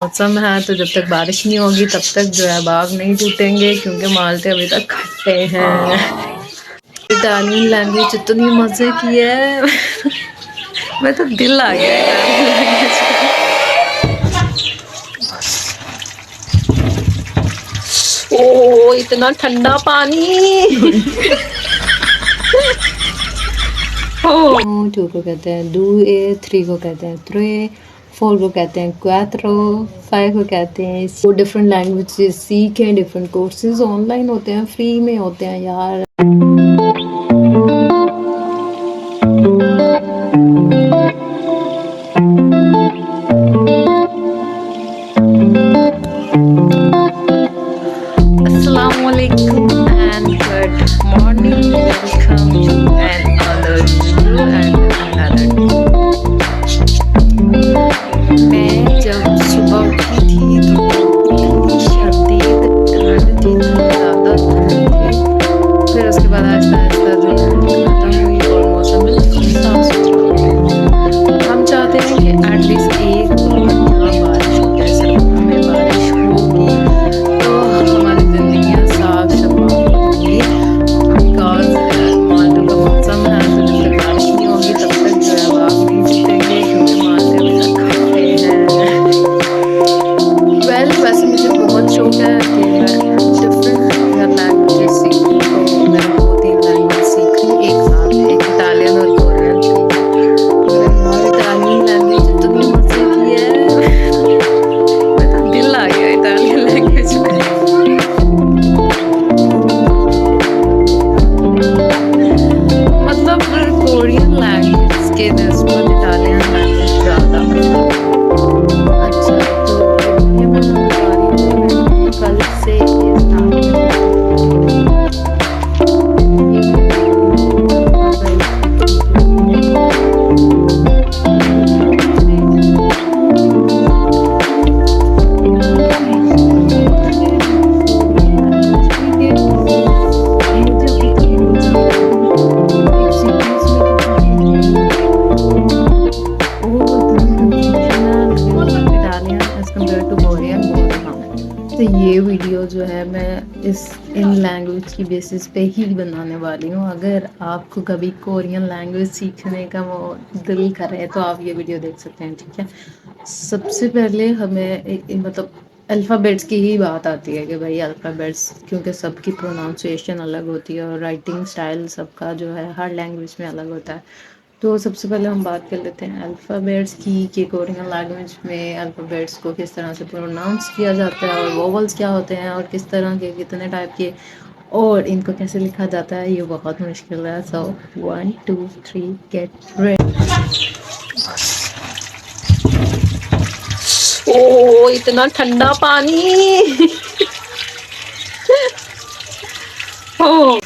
मौसम है तो जब तक बारिश नहीं होगी तब तक जो है बाग नहीं टूटेंगे क्योंकि माल्टे अभी तक खट्टे हैं। इटालियन लैंग्वेज इतनी मजे की है। मैं तो दिल आ गया इटालियन लैंग्वेज का। ओ इतना ठंडा पानी। टू को कहते हैं डू, थ्री को कहते हैं त्रे, फोर को कहते हैं क्वात्रो, फाइव को कहते हैं। वो डिफरेंट लैंग्वेजेस सीखें, डिफरेंट कोर्सेज ऑनलाइन होते हैं, फ्री में होते हैं यार। Assalamualaikum and good morning. Welcome to another video and another day. मैं जब सुबह उठी थी तो इतनी शदीद ठंड थी, ज़्यादा ठंड थी। फिर उसके बाद आहिस्ता आहिस्ता जो है खत्म हुई और मौसम बिल्कुल साफ सुथरा हो गया। हम चाहते हैं कि एटलीस्ट एक बार यहाँ बारिश हो जाए, सर्दियों में बारिश होगी तो हमारी ज़िंदगियाँ साफ शफाफ होंगी। बिकॉज माल्टे का मौसम है तो जब तक बारिश नहीं होगी तब तक जो है बाग नहीं जीतेंगे क्योंकि माल्टे अभी तक खट्टे हैं। वैसे मुझे बहुत शौक है कि मैं डिफरेंट लैंग्वेजेस सीखूँ, तो मैं 2-3 लैंग्वेज सीख रही हूँ एक साथ, एक इटालियन और कोरियन थी। यार इटालियन लैंग्वेज इतनी मजे की है। मेरा दिल आ गया इटालियन लैंग्वेज में। मतलब कोरियन लैंग्वेज के नस्बत इटालियन लैंग्वेज ज़्यादा अच्छा है। तो ये मैं बता रही हूँ कल से ये तो ये वीडियो जो है मैं इन लैंग्वेज की बेसिस पे ही बनाने वाली हूँ। अगर आपको कभी कोरियन लैंग्वेज सीखने का वो दिल करे तो आप ये वीडियो देख सकते हैं, ठीक है। सबसे पहले हमें मतलब अल्फ़ाबेट्स की ही बात आती है कि भाई अल्फ़ाबेट्स, क्योंकि सबकी प्रोनाउंसिएशन अलग होती है और राइटिंग स्टाइल सबका जो है हर लैंग्वेज में अलग होता है। तो सबसे पहले हम बात कर लेते हैं अल्फ़ाबेट्स की कि कोरियन लैंग्वेज में अल्फ़ाबेट्स को किस तरह से प्रोनाउंस किया जाता है और वोवल्स क्या होते हैं और किस तरह के कितने टाइप के और इनको कैसे लिखा जाता है। ये बहुत मुश्किल है। सो 1 2 3 गेट रेडी। ओ इतना ठंडा पानी। Oh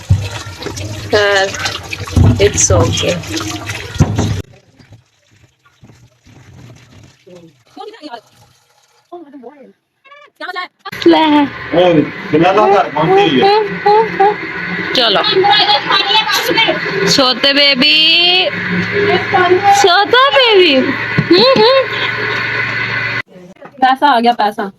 it's okay. चलो सोते बेबी, सोता बेबी। पैसा आ गया पैसा।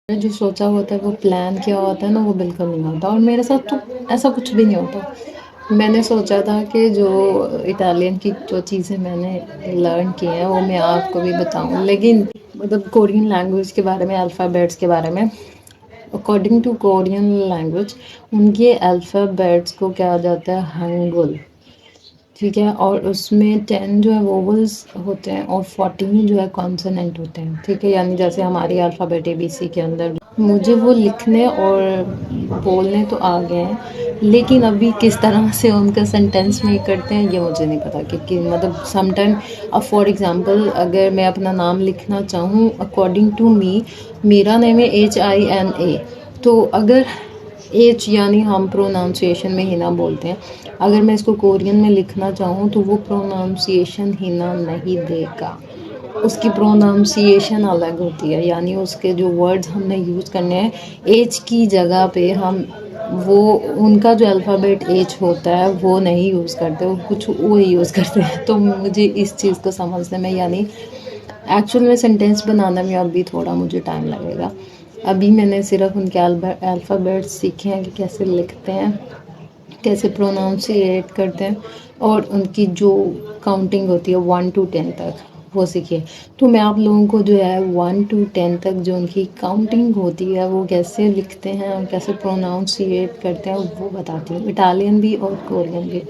जो सोचा होता है वो प्लान किया होता है ना, वो बिल्कुल नहीं होता और मेरे साथ तो ऐसा कुछ भी नहीं होता। मैंने सोचा था कि जो इटालियन की जो चीज़ें मैंने लर्न की हैं वो मैं आपको भी बताऊं, लेकिन मतलब कोरियन लैंग्वेज के बारे में, अल्फ़ाबेट्स के बारे में। अकॉर्डिंग टू कोरियन लैंग्वेज उनके अल्फ़ाबेट्स को कहा जाता है हंगुल, ठीक है। और उसमें 10 जो है वोवल्स होते हैं और 14 जो है कॉन्सोनेंट होते हैं, ठीक है। यानी जैसे हमारी अल्फ़ाबेट ABC के अंदर मुझे वो लिखने और बोलने तो आ गए हैं, लेकिन अभी किस तरह से उनका सेंटेंस में करते हैं ये मुझे नहीं पता, क्योंकि मतलब समटाइम अब फॉर एग्जांपल अगर मैं अपना नाम लिखना चाहूँ अकॉर्डिंग टू मी, मेरा नेम है HINA, तो अगर एच यानी हम प्रोनाउंसिएशन में हिना बोलते हैं, अगर मैं इसको कोरियन में लिखना चाहूँ तो वो प्रोनाउंसिएशन हिना नहीं देगा, उसकी प्रोनाउंसिएशन अलग होती है, यानी उसके जो वर्ड्स हमने यूज़ करने हैं एच की जगह पे हम वो उनका जो अल्फ़ाबेट एच होता है वो नहीं यूज़ करते, वो कुछ वो ही यूज़ करते हैं। तो मुझे इस चीज़ को समझने में, यानी एक्चुअल में सेंटेंस बनाने में अभी थोड़ा मुझे टाइम लगेगा। अभी मैंने सिर्फ उनके अल्फ़ाबेट्स सीखे हैं कि कैसे लिखते हैं, कैसे प्रोनाउंसिएट करते हैं, और उनकी जो काउंटिंग होती है 1 to 10 तक वो सीखिए। तो मैं आप लोगों को जो है 1 to 10 तक जो उनकी काउंटिंग होती है वो कैसे लिखते हैं और कैसे प्रोनाउंसिएट करते हैं वो बताती हूँ, इटालियन भी और कोरियन भी।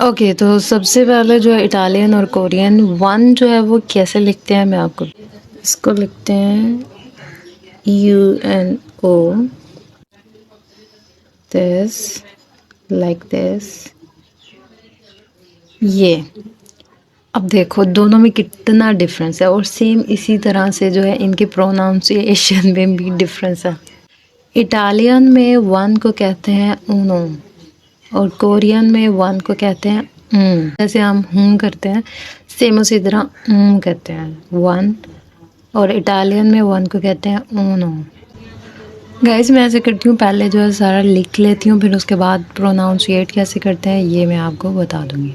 ओके, तो सबसे पहले जो है इटालियन और कोरियन 1 जो है वो कैसे लिखते हैं मैं आपको, इसको लिखते हैं UNO, this like this, ये। अब देखो दोनों में कितना डिफरेंस है, और सेम इसी तरह से जो है इनके प्रोनाउंसिएशन में भी डिफरेंस है। इटालियन में 1 को कहते हैं उनो, और कोरियन में 1 को कहते हैं जैसे हम करते हैं सेम उसी तरह कहते हैं 1, और इटालियन में 1 को कहते हैं उनो। गाइस मैं ऐसे करती हूँ, पहले जो है सारा लिख लेती हूँ, फिर उसके बाद प्रोनाउंसिएट कैसे करते हैं ये मैं आपको बता दूँगी।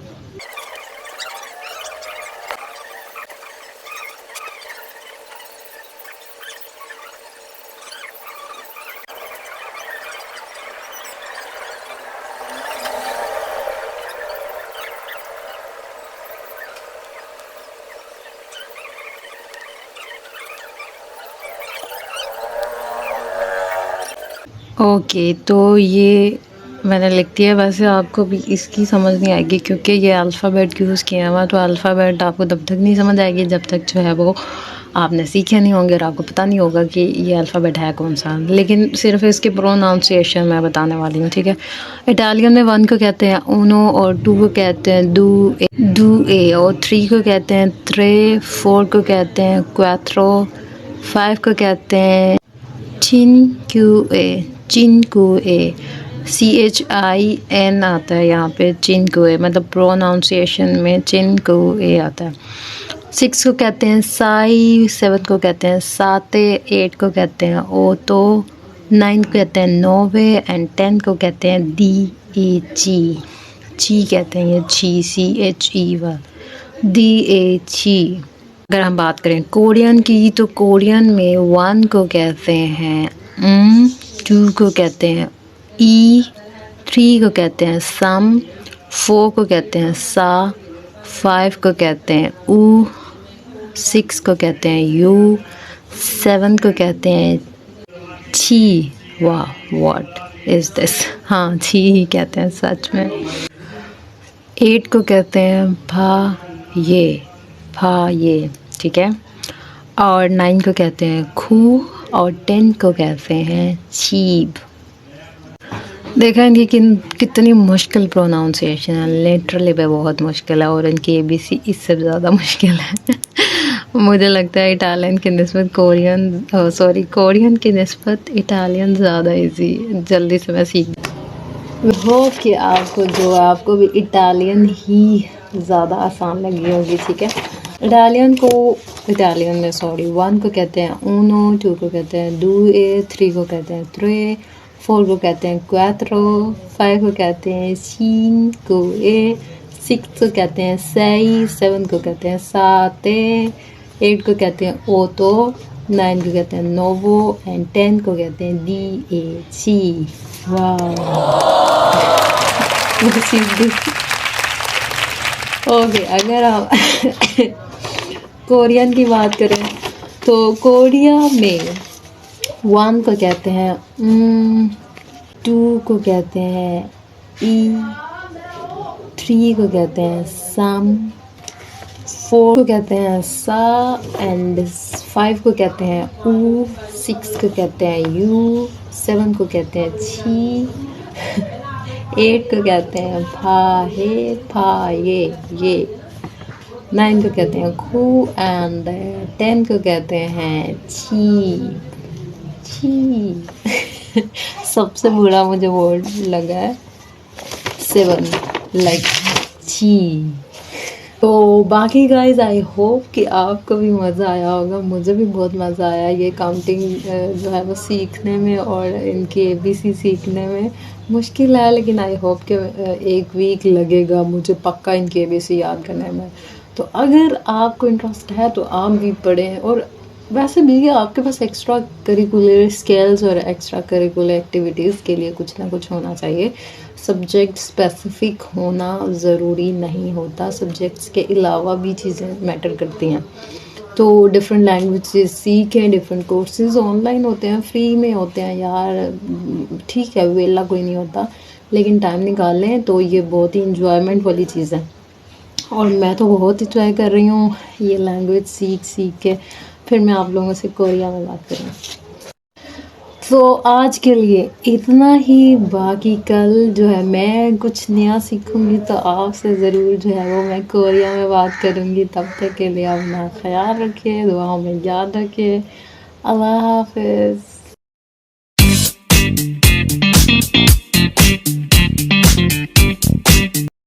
ओके, तो ये मैंने लिख दिया। वैसे आपको भी इसकी समझ नहीं आएगी क्योंकि ये अल्फ़ाबेट यूज़ किया हुआ, तो अल्फ़ाबेट आपको तब तक नहीं समझ आएगी जब तक जो है वो आपने सीखे नहीं होंगे और आपको पता नहीं होगा कि ये अल्फ़ाबेट है कौन सा। लेकिन सिर्फ इसके प्रोनाउंसिएशन मैं बताने वाली हूँ, ठीक है। इटालियन में 1 को कहते हैं उनो, और 2 को कहते हैं दू ए, और 3 को कहते हैं त्रे, 4 को कहते हैं क्वात्रो, 5 को कहते हैं चिनक्यूए, CHIN आता है यहाँ पे, चिनक्यूए, मतलब प्रोनाउंसिएशन में चिनक्यूए आता है। 6 को कहते हैं साई, 7 को कहते हैं साते, 8 को कहते हैं ओतो, 9 को कहते हैं नोवे, एंड 10 को कहते हैं ची कहते हैं, ये CHE दी ए ची। अगर हम बात करें कोरियन की, तो कोरियन में 1 को कहते हैं 2 को कहते हैं ई, 3 को कहते हैं सम, 4 को कहते हैं सा, 5 को कहते हैं ऊ, 6 को कहते हैं यू, 7 को कहते हैं छी। वाह, व्हाट इज़ दिस, हाँ छी ही कहते हैं सच में। 8 को कहते हैं भा ये, ठीक है। और 9 को कहते हैं खू, और 10 को कहते हैं चीब। देखा इनकी कितनी मुश्किल प्रोनाउंसिएशन है, लिटरली पे बहुत मुश्किल है, और इनकी ABC इससे ज़्यादा मुश्किल है। मुझे लगता है इटालियन की निस्बत कोरियन की निस्बत इटालियन ज़्यादा इजी, जल्दी से मैं सीख होप कि आपको भी इटालियन ही ज़्यादा आसान लगी होगी, ठीक है। इटालियन में 1 को कहते हैं उनो, 2 को कहते हैं दूए, 3 को कहते हैं त्रे, 4 को कहते हैं क्वात्रो, 5 को कहते हैं चिनक्यूए, 6 को कहते हैं sei, 7 को कहते हैं साते, 8 को कहते हैं ओतो, 9 को कहते हैं नोवो, एंड 10 को कहते हैं डी-ए-ची। ओके, अगर आप कोरियन की बात करें तो कोरिया में 1 को कहते हैं 2 को कहते हैं ई, 3 को कहते हैं सम, 4 को कहते हैं सा एंड 5 को कहते हैं ऊ, 6 को कहते हैं यू, 7 को कहते हैं छी, 8 को कहते हैं फा हे फा ये, 9 को कहते हैं खू एंड 10 को कहते हैं छी छी। सबसे बुरा मुझे वर्ड लगा है 7, लाइक छी। तो बाकी गाइज आई होप कि आपको भी मज़ा आया होगा। मुझे भी बहुत मज़ा आया ये काउंटिंग जो है वो सीखने में और इनकी ABC सीखने में। मुश्किल है लेकिन आई होप कि 1 वीक लगेगा मुझे पक्का इनकी ABC याद करने में। तो अगर आपको इंटरेस्ट है तो आप भी पढ़ें। और वैसे भी आपके पास एक्स्ट्रा करिकुलर स्किल्स और एक्स्ट्रा करिकुलर एक्टिविटीज़ के लिए कुछ ना कुछ होना चाहिए। सब्जेक्ट स्पेसिफिक होना ज़रूरी नहीं होता, सब्जेक्ट्स के अलावा भी चीज़ें मैटर करती हैं। तो डिफरेंट लैंग्वेजेस सीखें, डिफरेंट कोर्सेज ऑनलाइन होते हैं, फ्री में होते हैं यार, ठीक है वेला कोई नहीं होता, लेकिन टाइम निकालें तो ये बहुत ही इंजॉयमेंट वाली चीज़ है। और मैं तो बहुत इंजॉय कर रही हूँ ये लैंग्वेज सीख के। फिर मैं आप लोगों से कोरिया में बात करूँ। तो आज के लिए इतना ही, बाकी कल जो है मैं कुछ नया सीखूंगी तो आपसे ज़रूर जो है वो मैं कोरिया में बात करूंगी। तब तक के लिए अपना ख्याल रखिए, दुआओं में याद रखिए। अल्लाह हाफिज़।